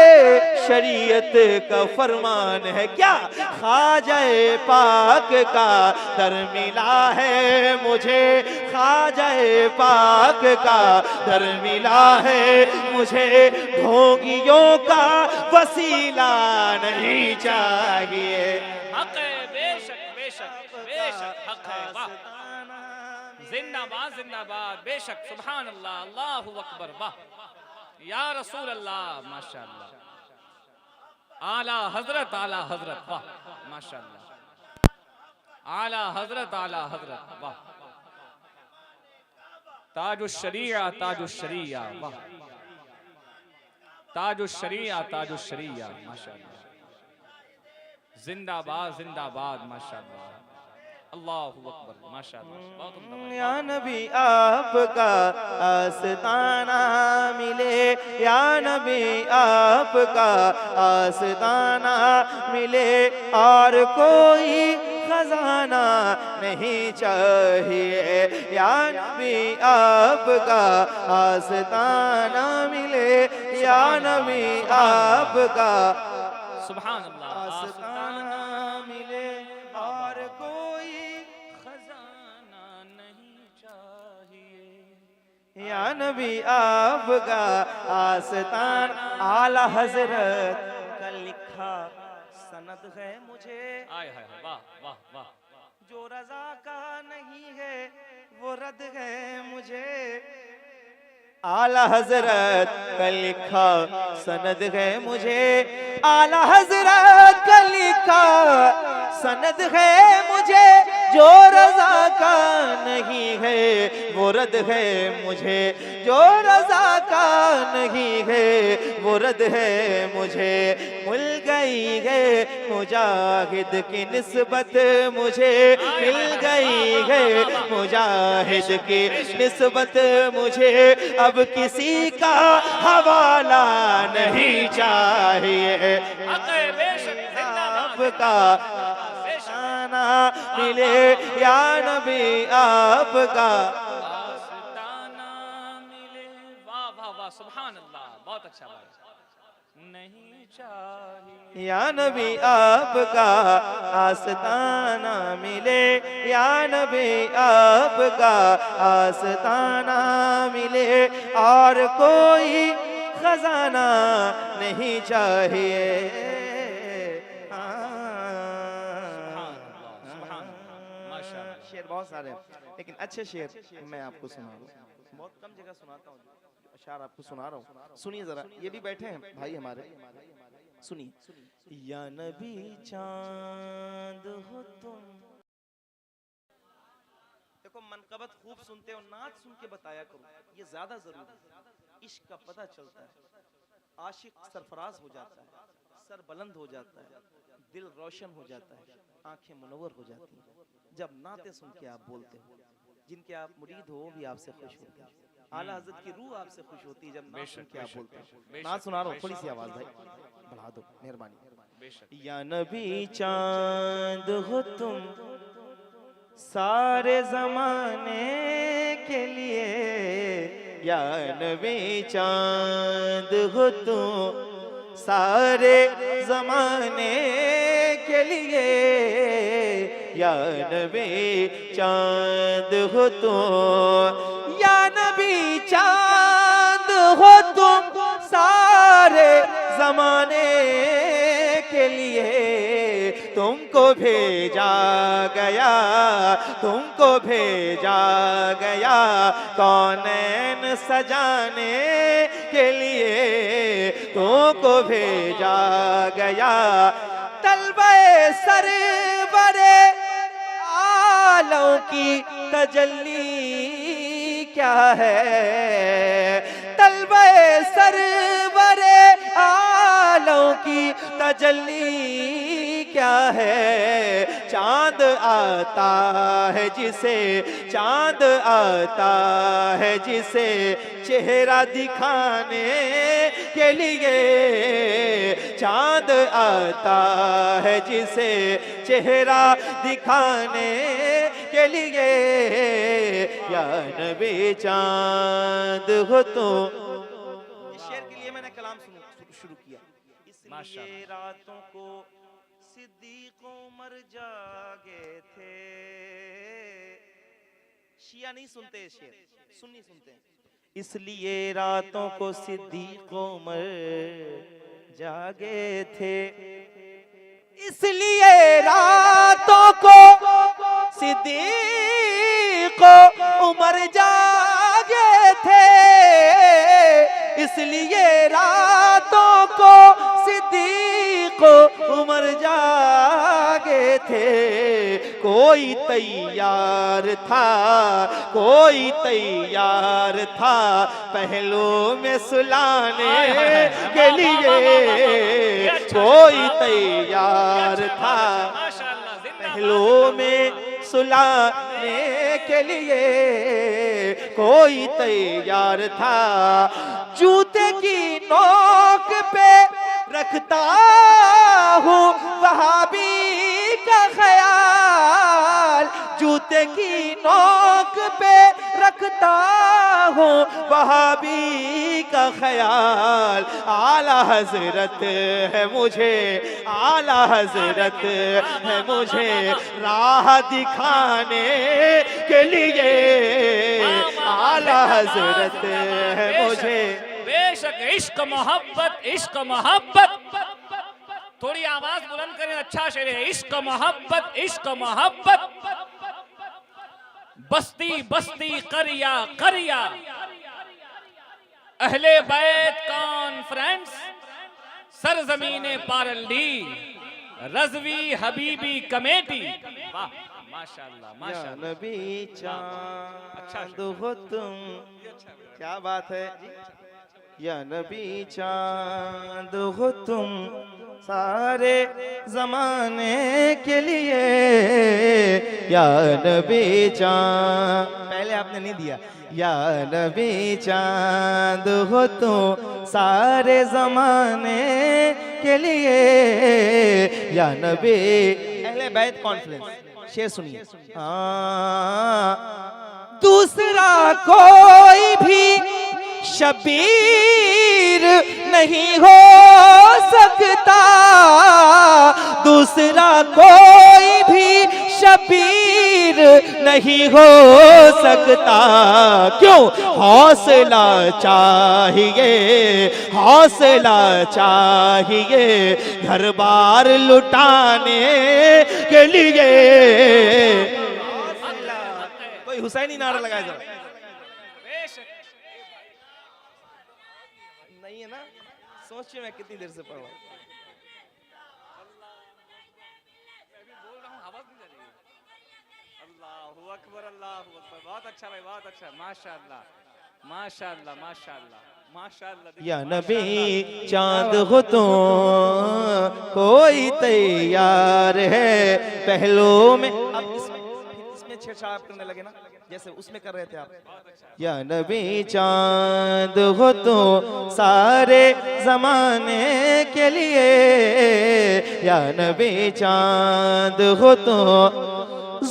शरीयत का फरमान है। क्या ख्वाजाए पाक का दर मिला है मुझे, ख्वाजाए पाक का दर मिला है मुझे, ढोंगियों का वसीला नहीं चाहिए। हक है, बेशक बेशक बेशक हक है। वाह, जिंदाबाद जिंदाबाद, बेशक, सुभान अल्लाह, अल्लाहु अकबर, वाह या रसूल अल्लाह, माशाअल्लाह। आला हजरत, आला हजरत, वाह माशाअल्लाह। आला हजरत, आला हजरत, वाह। ताजुश शरीया, ताजुश शरीया, वाह। ताजुश शरीया, ताजुश शरीया, माशाअल्लाह। जिंदाबाद जिंदाबाद, माशाअल्लाह, अल्लाहु अकबर, माशाअल्लाह। या नबी आपका आस्ताना मिले, या नबी आपका आस्ताना मिले, और कोई खजाना नहीं चाहिए, या नबी आपका आस्ताना मिले, या नबी आपका सुभान अल्लाह। आस्ताना मिले, और कोई खजाना नहीं चाहिए, या नबी आपका आस्तान। आला हजरत का लिखा सनद है मुझे, आय हाय, वाह वाह वाह। जो रजा का नहीं है वो रद है मुझे। आला हजरत का लिखा सनद है मुझे, आला हजरत का लिखा सनद है मुझे, जो रजा का नहीं है वो रद है मुझे, जो रज़ा का नहीं है वो रद है मुझे मिल गई है मुजाहिद की निस्बत मुझे मिल गई है मुजाहिद की निस्बत मुझे अब किसी का हवाला नहीं चाहिए आपका आना मिले या नबी आपका आस्ताना मिले। वाह वाह वाह, सुभान अल्लाह, बहुत अच्छा भाई। नहीं चाहिए या नबी आपका आस्ताना मिले या नबी आपका आस्ताना मिले और कोई खजाना नहीं चाहिए। शेर बहुत सारे हैं लेकिन अच्छे शेर मैं आपको सुना रहा हूँ, बहुत कम जगह सुनाता हूँ, अशार आपको सुना रहा हूँ, सुनिए जरा। ये भी बैठे हैं भाई हमारे, सुनिए। या नबी चांद हो तुम, देखो मनकबत खूब सुनते हो, नाच सुन के बताया करो, ये ज्यादा जरूरी है। इश्क का पता चलता है, आशिक सरफराज हो जाता है, सर बुलंद हो जाता है, दिल रोशन हो जाता है, आंखें मुनव्वर हो जाती हैं जब नाते सुन के आप बोलते हो। जिनके आप मुरीद हो वो भी आपसे खुश होते हैं, आला हजरत की रूह आपसे खुश होती है जब नात सुन के आप बोलते हो। नात सुना रहा हूँ, थोड़ी सी आवाज भाई बढ़ा दो मेहरबानी। या नबी चांद हो तुम सारे जमाने के लिए, या नबी चांद हो तुम सारे जमाने के लिए, या नबी चांद हो तुम, या नबी चांद हो तुम सारे जमाने के लिए। तुमको भेजा गया, तुमको भेजा गया कौनैन सजाने के लिए, तुमको भेजा गया तलबे सरवरे आलों की तजल्ली क्या है, तलबे सरवरे आलों की तजल्ली क्या है। चांद आता है जिसे, चांद आता है जिसे चेहरा दिखाने के लिए, चांद आता है जिसे चेहरा दिखाने के लिए। या नबी चांद हो तो, इस शेर के लिए मैंने कलाम शुरू किया। इसलिए रातों को सिद्दीक उमर जागे थे। शिया नहीं सुनते शेर, सुन्नी सुनते हैं। इसलिए रातों को सिद्दीक उमर जागे थे, इसलिए रातों को सिद्दीक उमर जागे थे, इसलिए रातों को सिद्दीक उमर जागे थे। कोई तैयार था, कोई तैयार था पहलू में सुलाने के लिए, कोई तैयार था पहलू में सुलाने के लिए, कोई तैयार था। जूते की नोक पे रखता हूँ वहाबी का ख्याल, जूते की नोक पे रखता हूँ वहाबी का ख्याल। आला हजरत है मुझे, आला हजरत है मुझे राह दिखाने के लिए, आला हजरत है मुझे। बेशक इश्क मोहब्बत, इश्क मोहब्बत, थोड़ी आवाज बुलंद करें, अच्छा शेर है। इश्क मोहब्बत, इश्क मोहब्बत, बस्ती बस्ती करिया करिया, अहले बैत कॉन्फ्रेंस, सरजमीने पारल्दी, रजवी हबीबी कमेटी। वाह माशाअल्लाह या माशाअल्लाह नबी चांद हो तुम, क्या बात है या नबी चांद हो तुम सारे जमाने के लिए, या नबी चांद, पहले आपने नहीं दिया, या नबी चांद हो तुम सारे जमाने के लिए, या नबी, अहले बैत कॉन्फ्रेंस शेर सुनिए। दूसरा कोई भी शबीर नहीं हो सकता, दूसरा कोई भी शबीर नहीं हो सकता, क्यों? हौसला चाहिए, हौसला चाहिए घर बार लुटाने के लिए। कोई हुसैनी नारा लगाए जरा। बेशक नहीं है ना, सोचिए मैं कितनी देर से पढ़ रहा हूँ। बोल रहा हूँ, आवाज नहीं जा रही है। अल्लाहू अकबर, अल्लाहू अकबर, बहुत अच्छा भाई, बहुत अच्छा, माशाअल्लाह माशाअल्लाह माशाअल्लाह माशाअल्लाह। या नबी चांद हो तुम कोई तैयार है पहलों में। अब इसमें छेड़छाड़ करने लगे ना, जैसे उसमें कर रहे थे आप। या नबी चांद हो तुम सारे जमाने के लिए, या नबी चांद हो तुम,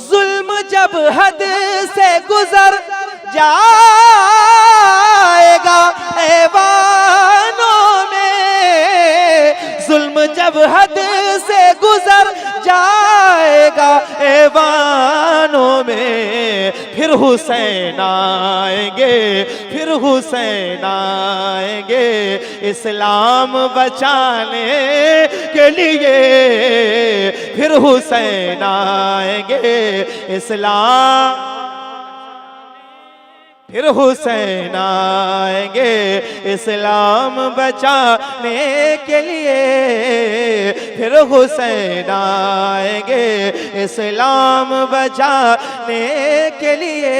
जुल्म जब हद से गुजर जाएगा ऐवानों में, जुल्म जब हद से गुजर जाएगा ऐवानों में, फिर हुसैन आएंगे, फिर हुसैन आएंगे इस्लाम बचाने के लिए, फिर हुसैन आएंगे इस्लाम, फिर हुसैन आएंगे इस्लाम बचाने के लिए, फिर हुसैन आएंगे इस्लाम बचाने के लिए,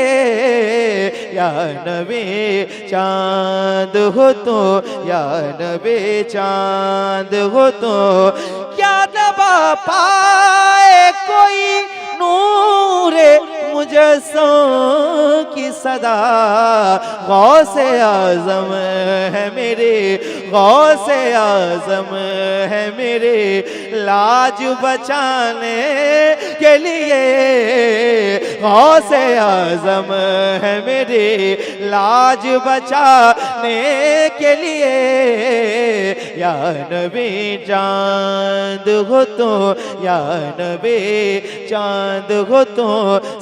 या नबी चांद हो तो, या नबी चांद हो तो, क्या दबा पाए कोई नूरे मुजस्सों की सदा, गौसे आज़म है मेरे, गौसे आज़म है मेरे, लाज बचाने के लिए, गौसे आज़म है मेरे, लाज बचाने के लिए, या नबी चांद हो तो, या नबी चांद हो तो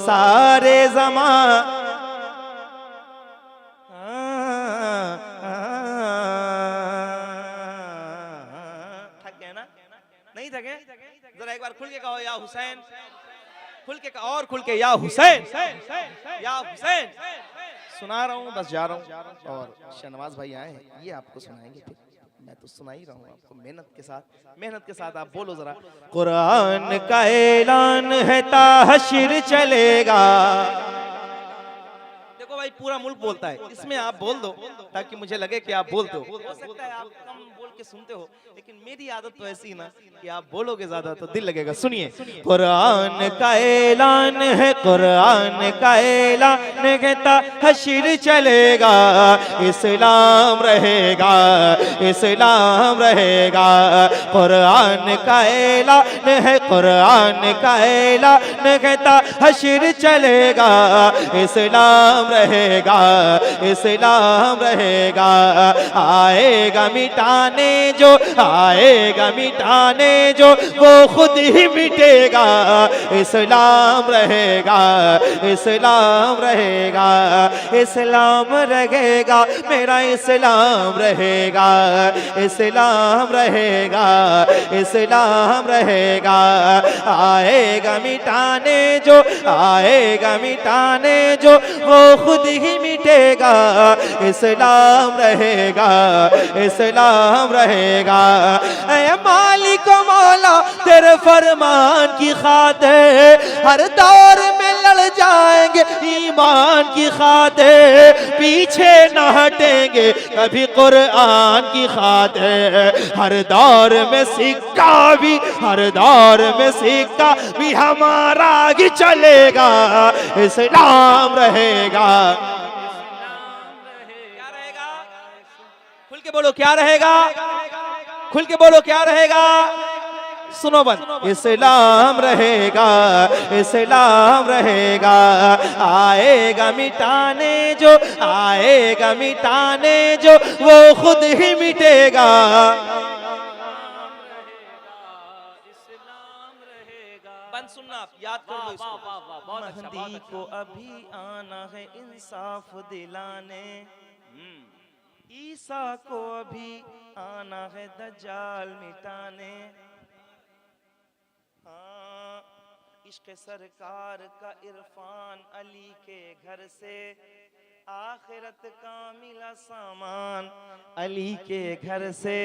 सारे ज़माने। थक गए ना? नहीं थके? जरा एक बार खुल के कहो या हुसैन, खुल के कहो और खुल के, या हुसैन, या हुसैन। सुना रहा हूँ, बस जा रहा हूँ। और शहनवाज भाई आए हैं, ये आपको सुनाएंगे, ठीक? मैं तो सुना ही रहा हूँ आपको, मेहनत के साथ आप बोलो जरा। कुरान का ऐलान है ताहशीर चलेगा। देखो भाई, पूरा मुल्क बोलता है, इसमें आप बोल दो ताकि मुझे लगे कि आप बोलते हो। हो सकता है आप कम बोल के सुनते हो, लेकिन मेरी आदत तो ऐसी ना कि आप बोलोगे ज्यादा तो दिल लगेगा। सुनिए, कुरान का ऐलान है, कुरान का ऐलान है ताहशीर चलेगा, इस्लाम रहेगा, इस्लाम रहेगा। कुरान का ऐलान है, कुरान का ऐलान है ताहशीर चलेगा, इस्लाम रहेगा, इस्लाम रहेगा। आएगा मिटाने जो, आएगा मिटाने जो, वो खुद ही मिटेगा, इस्लाम रहेगा, इस्लाम रहेगा, इस्लाम रहेगा, मेरा इस्लाम रहेगा, इस्लाम रहेगा, इस्लाम रहेगा। आएगा मिटाने जो, आएगा मिटाने जो, वो खुद ही मिटेगा, इस्लाम रहेगा, इस्लाम रहेगा। ऐ मालिक मौला तेरे फरमान की खातिर हर दौर में लड़ जाएंगे ईमान की खातिर, पीछे न हटेंगे कभी कुरान की खातिर। हर दौर में सिक्का भी, हर दौर में सिक्का भी हमारा ही चलेगा, इस्लाम रहेगा। क्या रहेगा? खुल के बोलो क्या रहेगा? खुल के बोलो क्या रहेगा? सुनो बंद, इस्लाम रहेगा, इस्लाम रहेगा। आएगा मिटाने जो, आएगा मिटाने जो, वो खुद ही मिटेगा। बंद सुनना, आप याद कर लो इसको। महदी को अभी आना है इंसाफ दिलाने, ईसा को अभी आना है दज्जाल मिटाने। हाँ, इश्क सरकार का इरफान अली के घर से, आखिरत का मिला सामान अली के घर से।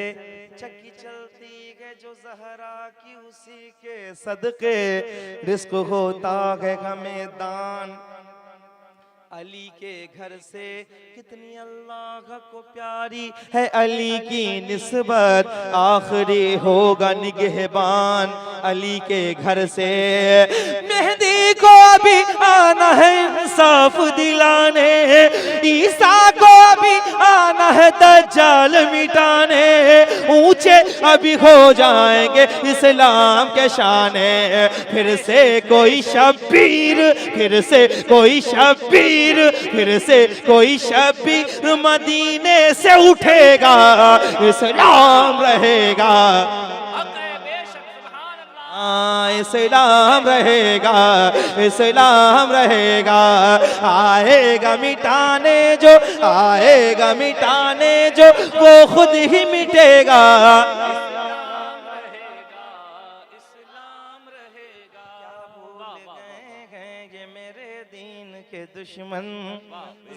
चक्की चलती है जो ज़हरा की उसी के सदके, रिस्क होता है हमें दान अली के घर से। कितनी अल्लाह को प्यारी है अली की निस्बत, आखिरी होगा निगहबान अली के घर से। मेहदी को अभी आना है इंसाफ दिलाने, ईसा को अभी आना है दज्जाल मिटाने। ऊंचे अभी हो जाएंगे इस्लाम के शाने, फिर से कोई शब्बीर, फिर से कोई शब्बीर, फिर से कोई शब्बीर मदीने से उठेगा, इस्लाम रहेगा। इस्लाम रहेगा, इस्लाम रहेगा। आएगा मिटाने जो, आएगा मिटाने जो, वो खुद ही मिटेगा। दुश्मन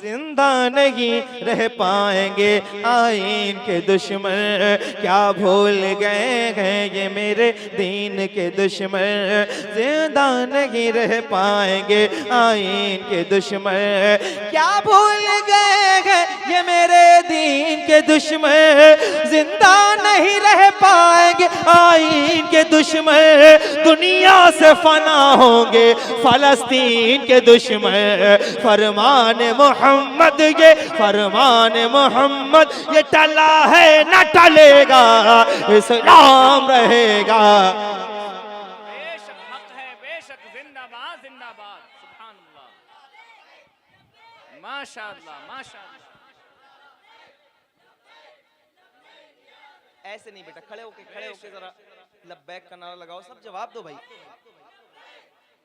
जिंदा नहीं रह पाएंगे आईन के दुश्मन, क्या भूल गए हैं ये मेरे दीन के दुश्मन। जिंदा नहीं रह पाएंगे आईन के दुश्मन, क्या भूल गए हैं ये मेरे दीन के दुश्मन। जिंदा नहीं रह पाएंगे आईन के दुश्मन, दुनिया से फना होंगे फलस्तीन के दुश्मन। फरमान मोहम्मद, ये फरमान मोहम्मद, ये टला है न टलेगा, इस्लाम रहेगा। बेशक हक है, बेशक जिंदाबाद जिंदाबाद। सुभान अल्लाह, माशाअल्लाह माशाअल्लाह। ऐसे नहीं बेटा, खड़े होके जरा लब्बैक का नारा लगाओ, सब जवाब दो भाई।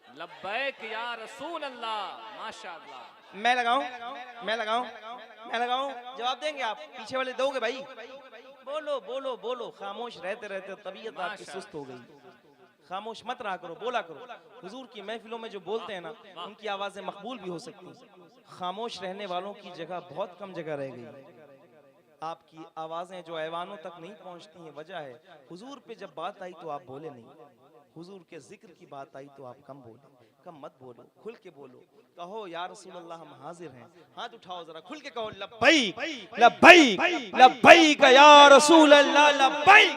लब्बैक या रसूल अल्लाह, माशाअल्लाह। मैं लगाऊं, मैं लगाऊं, मैं लगाऊं, जवाब देंगे आप? पीछे वाले दोगे भाई? बोलो बोलो बोलो, खामोश रहते रहते तबीयत आपकी सुस्त हो गई। खामोश मत रहा करो, बोला करो। हुजूर की महफिलों में जो बोलते हैं ना, उनकी आवाजें मकबूल भी हो सकती हैं। खामोश रहने वालों की जगह बहुत कम जगह रह गई। आपकी आवाजें जो ऐवानों तक नहीं पहुंचती हैं, वजह है हुजूर पे जब बात आई तो आप बोले नहीं, हुजूर के जिक्र की बात आई तो आप कम बोले। कम मत बोलो, खुल के बोलो। कहो या रसूल अल्लाह हम हाजिर हैं। हाथ उठाओ जरा, खुल के कहो लब्बैक लब्बैक लब्बैक या रसूल अल्लाह लब्बैक।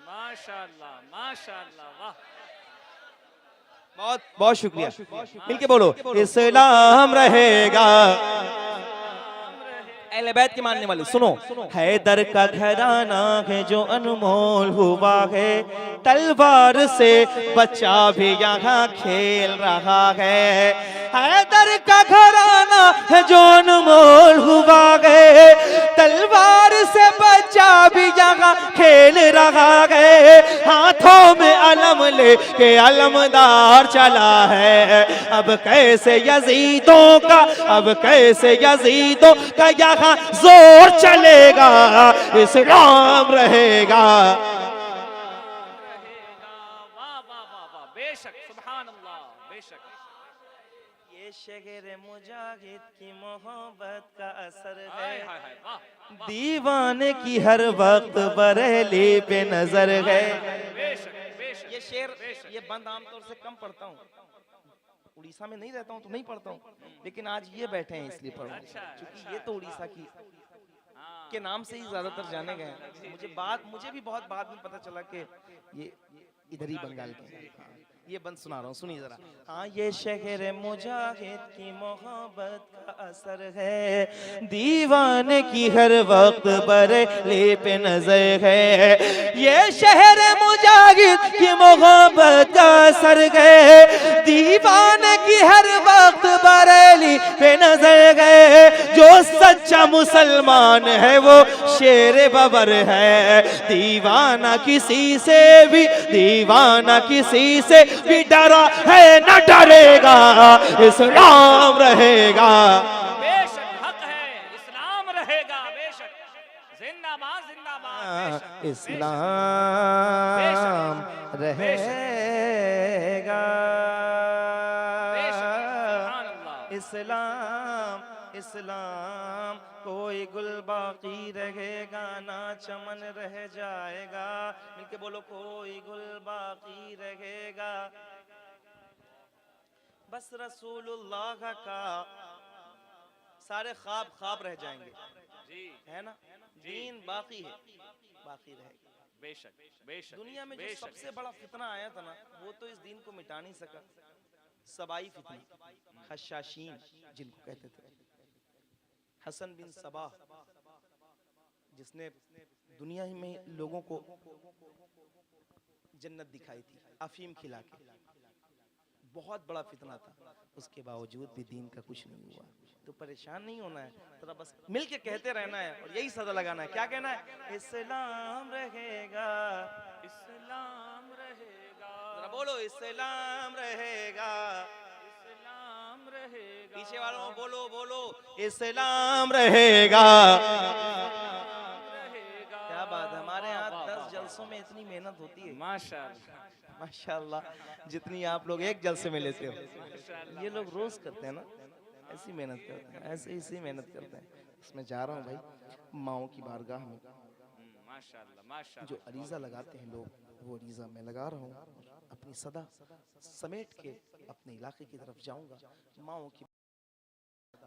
माशाअल्लाह माशाअल्लाह, वाह। बहुत बहुत शुक्रिया। मिलके बोलो इस्लाम रहेगा। अहले बैत के मानने वाले सुनो, हैदर का घराना है जो अनमोल हुआ है, तलवार से बच्चा भी यहाँ खेल रहा है। हैदर का घराना है जो अनमोल हुआ है, तलवार से बच्चा भी यहाँ खेल रहा है। हाथों में अलम लेके अलमदार चला है। अब कैसे यजीदों का, अब कैसे यजीदों का यहाँ जोर चलेगा, इस्लाम रहेगा। शेर मुजाहिद की मोहब्बत का असर हाय है, हाय हाय वाह दीवाने की हर वक्त बरेली पे नजर है। बेशक बेशक ये शेर ये बंद आमतौर से कम पढ़ता हूँ, उड़ीसा में नहीं रहता हूँ तो नहीं पढ़ता हूँ, लेकिन आज ये बैठे हैं इसलिए पढ़ रहा हूँ, अच्छा, क्योंकि ये तो उड़ीसा की हाँ के नाम से ही ज्यादातर जाने गए हैं। मुझे भी बहुत बाद में पता चला कि ये इधर ही बंगाल के हैं। हाँ, ये बंद सुना रहा हूँ, सुनिए जरा। हाँ, ये शहर मुजाहिद की मोहब्बत का असर है, दीवाने की हर वक्त बरेली पे नजर है। ये शहर मुजाहिद की मोहब्बत का असर है, दीवाने की हर वक्त बरेली पे नजर है। जो सच्चा मुसलमान है वो शेर बबर है, दीवाना किसी से भी, दीवाना किसी से भी डरा है न डरेगा, इस्लाम रहेगा। बेशक हक है, इस्लाम रहेगा बेशक, जिंदाबाद जिंदाबाद बेशक, इस्लाम बेशक, रहेगा, बेशक, सुभान अल्लाह। इस्लाम इस्लाम, कोई गुल बाकी रहेगा ना चमन रह जाएगा। मिलके बोलो, कोई गुल बाकी रहेगा, बस रसूलुल्लाह का सारे ख्वाब ख्वाब रह जाएंगे, जी है ना। दीन बाकी है, बाकी रहेगा। बेशक बेशक दुनिया में जो बेशक सबसे बड़ा फितना आया था ना, वो तो इस दीन को मिटा नहीं सका। सबाई फितना, हशाशीन जिनको कहते थे, हसन बिन सबा, जिसने दुनिया ही में लोगों को जन्नत दिखाई थी अफीम खिला के, बहुत बड़ा फितना था। उसके बावजूद भी दीन का कुछ नहीं हुआ। तो परेशान नहीं होना है, थोड़ा बस मिल के कहते रहना है और यही सदा लगाना है। क्या कहना है? इस्लाम रहेगा, इस्लाम रहेगा, जरा बोलो, इस्लाम रहेगा। इस्लाम रहेगा, पीछे वालों बोलो बोलो, इस्लाम रहेगा। रहेगा। क्या बात है। हमारे यहाँ वाह, 10 वाह, जलसों में इतनी मेहनत होती है माशाअल्लाह माशाल्लाह, जितनी आप लोग एक जलसे में लेते हो, माशाअल्लाह। ये लोग रोज करते हैं ना, ऐसी मेहनत करते हैं, ऐसे इसी मेहनत करते हैं। इसमें जा रहा हूँ भाई माओ की बारगाह में, माशाअल्लाह माशाअल्लाह। जो अरीजा लगाते हैं लोग, वो अरीजा मैं लगा रहा हूँ। अपनी सदा समेट के अपने इलाके की तरफ जाऊंगा। माओ की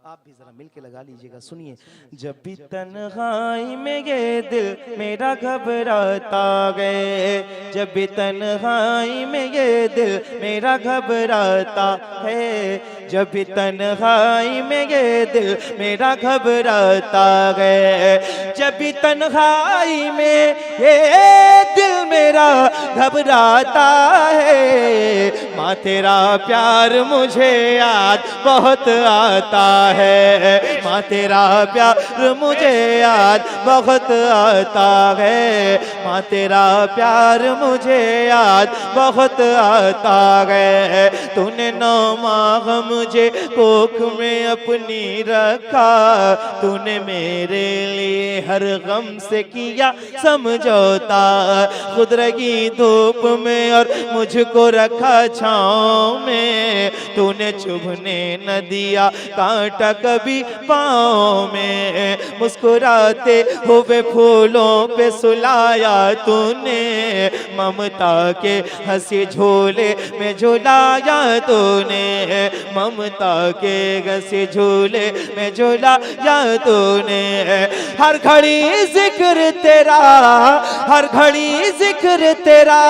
आप भी जरा मिल के लगा लीजिएगा, सुनिए। जब भी तन्हाई में ये दिल मेरा घबराता गए, जब भी तन्हाई में ये दिल मेरा घबराता है, जब भी तन्हाई में ये दिल मेरा घबराता गए, जब भी तन्हाई में ये दिल मेरा घबराता है, माँ तेरा प्यार मुझे याद बहुत आता है, माँ तेरा प्यार मुझे याद बहुत आता है, माँ तेरा प्यार मुझे याद बहुत आता है। तूने 9 माह मुझे कोख में अपनी रखा, तूने मेरे लिए हर गम से किया समझौता, खुद रही धूप में और मुझको रखा छाँव में, तूने चुभने न दिया कांटा कभी पाँव में, मुस्कुराते हुए फूलों पे सुलाया तूने, ममता के हंसी झोले में झुलाया तूने, ममता के हंसी झूले में झुलाया तूने। हर घड़ी जिक्र तेरा, हर घड़ी जिक्र तेरा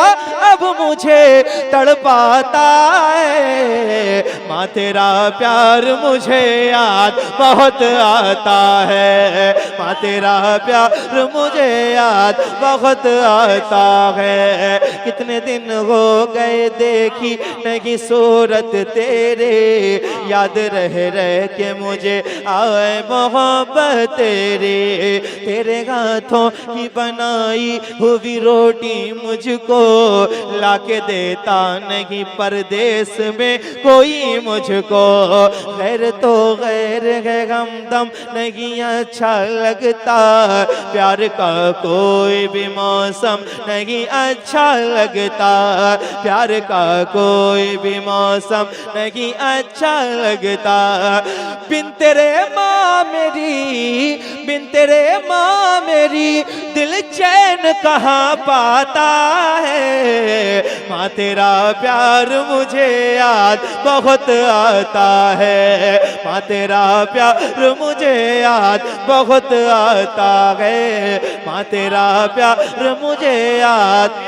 अब मुझे तड़पाता है, माँ तेरा प्यार मुझे याद बहुत आता है, माँ तेरा प्यार मुझे याद बहुत आता है। कितने दिन हो गए देखी नहीं सूरत तेरे, याद रह रह के मुझे आए मोहब्बत तेरे, तेरे हाथों की बनाई हुई रोटी मुझको लाके देता नहीं परदेश में कोई मुझको, गैर तो गैर है हमदम नहीं अच्छा लगता, प्यार का कोई भी मौसम नहीं अच्छा लगता, प्यार का कोई भी मौसम नहीं अच्छा लगता। बिन तेरे माँ मेरी, बिन तेरे माँ मेरी दिल चैन कहाँ पाता है। माँ तेरा प्यार मुझे याद बहुत आता है, माँ तेरा प्यार मुझे याद बहुत आता है, माँ तेरा प्यार मुझे याद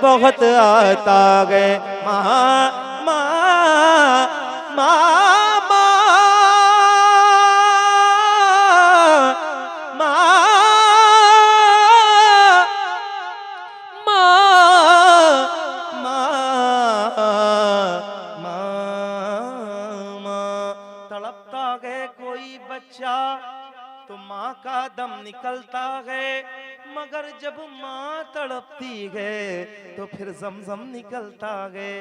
बहुत आता है। माँ माँ माँ तड़पता है कोई बच्चा तो माँ का दम निकलता है, मगर जब माँ तड़पती है तो फिर ज़मज़म निकलता है।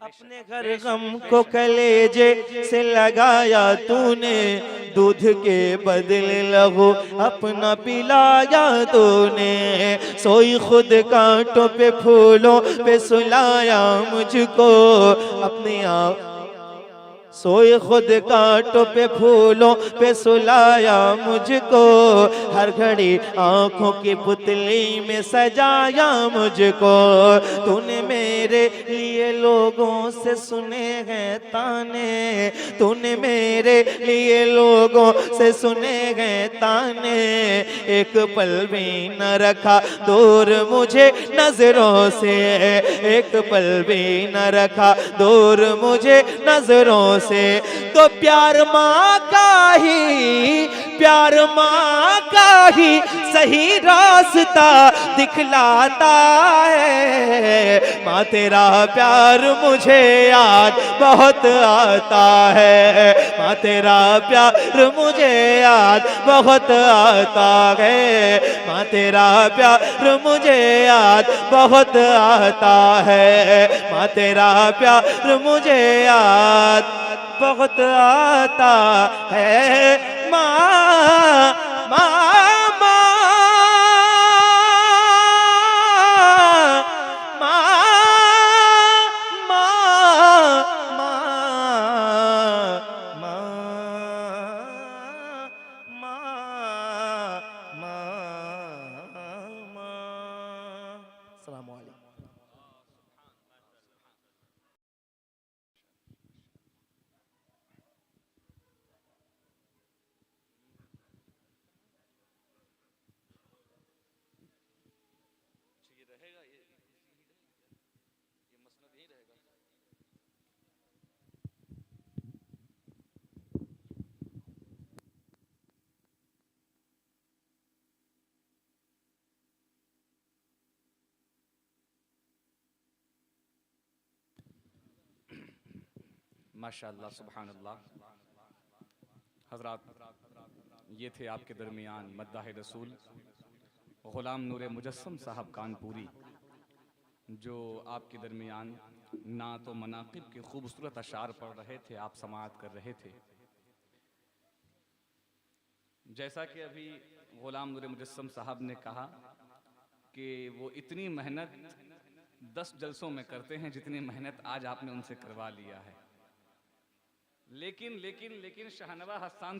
अपने घर गम को कलेजे से लगाया तूने, दूध के बदले लहू अपना पिलाया तूने। सोई खुद कांटों पे फूलों पे सुलाया मुझको, अपने आप सोई खुद कांटों पे फूलों पे सुलाया मुझको, हर घड़ी आंखों की पुतली में सजाया मुझको। तूने मेरे लिए लोगों से सुने हैं ताने, तूने मेरे लिए लोगों से सुने हैं ताने, एक पल भी न रखा दूर मुझे नजरों से, एक पल भी न रखा दूर मुझे नजरों से। तो प्यार माँ का ही, प्यार माँ का ही सही रास्ता दिखलाता है। माँ तेरा प्यार मुझे याद बहुत आता है, माँ तेरा प्यार मुझे याद बहुत आता है, माँ तेरा प्यार मुझे याद बहुत आता है, माँ तेरा प्यार मुझे याद बहुत आता है। माँ माँ माशाअल्लाह सुभानअल्लाह। हजरात, ये थे आपके दरमियान मद्दाह रसूल ग़ुलाम नूर मुजस्सम साहब कानपुरी, जो आपके दरमियान नात व मनाक़िब के खूबसूरत अशार पढ़ रहे थे, आप समाअत कर रहे थे। जैसा कि अभी ग़ुलाम नूर मुजस्सम साहब ने कहा कि वो इतनी मेहनत 10 जलसों में करते हैं जितनी मेहनत आज आपने उनसे करवा लिया है। लेकिन लेकिन लेकिन शाहनवाज़ हसन